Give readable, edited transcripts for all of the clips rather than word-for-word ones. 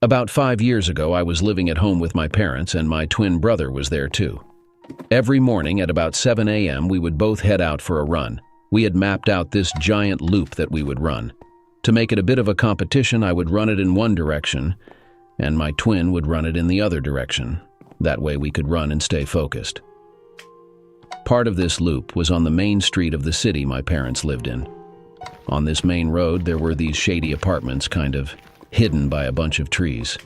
About 5 years ago, I was living at home with my parents, and my twin brother was there too. Every morning at about 7 a.m., we would both head out for a run. We had mapped out this giant loop that we would run. To make it a bit of a competition, I would run it in one direction, and my twin would run it in the other direction. That way we could run and stay focused. Part of this loop was on the main street of the city my parents lived in. On this main road, there were these shady apartments kind of hidden by a bunch of trees.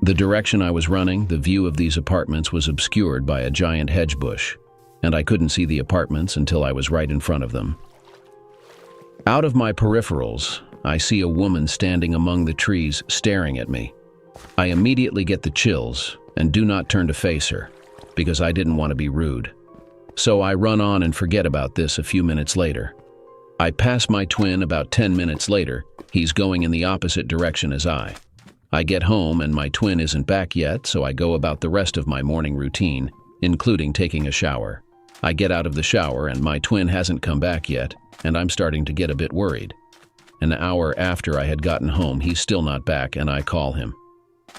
The direction I was running, the view of these apartments was obscured by a giant hedge bush, and I couldn't see the apartments until I was right in front of them. Out of my peripherals, I see a woman standing among the trees staring at me. I immediately get the chills and do not turn to face her, because I didn't want to be rude. So I run on and forget about this a few minutes later. I pass my twin about 10 minutes later. He's going in the opposite direction as I. I get home and my twin isn't back yet, so I go about the rest of my morning routine, including taking a shower. I get out of the shower and my twin hasn't come back yet, and I'm starting to get a bit worried. An hour after I had gotten home, he's still not back, and I call him.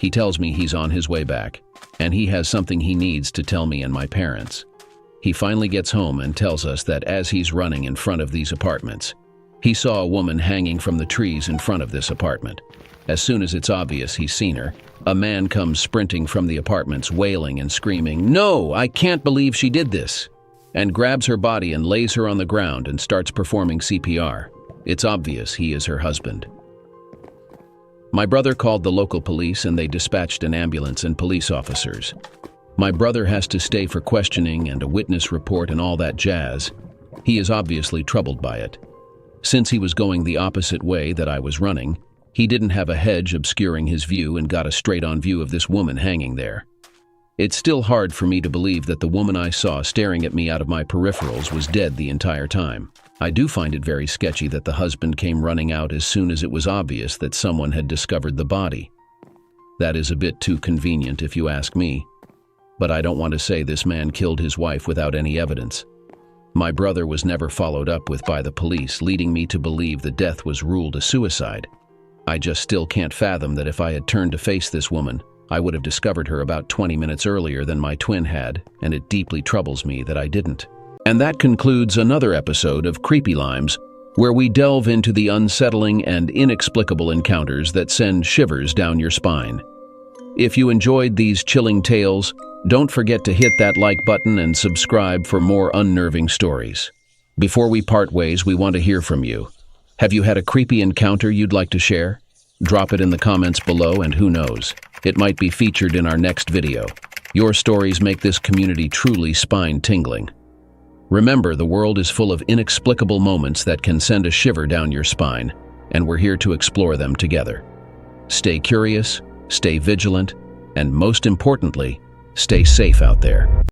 He tells me he's on his way back, and he has something he needs to tell me and my parents. He finally gets home and tells us that as he's running in front of these apartments, he saw a woman hanging from the trees in front of this apartment. As soon as it's obvious he's seen her, a man comes sprinting from the apartments, wailing and screaming, "No, I can't believe she did this," and grabs her body and lays her on the ground and starts performing CPR. It's obvious he is her husband. My brother called the local police and they dispatched an ambulance and police officers. My brother has to stay for questioning and a witness report and all that jazz. He is obviously troubled by it. Since he was going the opposite way that I was running, he didn't have a hedge obscuring his view and got a straight-on view of this woman hanging there. It's still hard for me to believe that the woman I saw staring at me out of my peripherals was dead the entire time. I do find it very sketchy that the husband came running out as soon as it was obvious that someone had discovered the body. That is a bit too convenient if you ask me, but I don't want to say this man killed his wife without any evidence. My brother was never followed up with by the police, leading me to believe the death was ruled a suicide. I just still can't fathom that if I had turned to face this woman, I would have discovered her about 20 minutes earlier than my twin had, and it deeply troubles me that I didn't. And that concludes another episode of Creepy Limes, where we delve into the unsettling and inexplicable encounters that send shivers down your spine. If you enjoyed these chilling tales, don't forget to hit that like button and subscribe for more unnerving stories. Before we part ways, we want to hear from you. Have you had a creepy encounter you'd like to share? Drop it in the comments below, and who knows, it might be featured in our next video. Your stories make this community truly spine-tingling. Remember, the world is full of inexplicable moments that can send a shiver down your spine, and we're here to explore them together. Stay curious, stay vigilant, and most importantly, stay safe out there.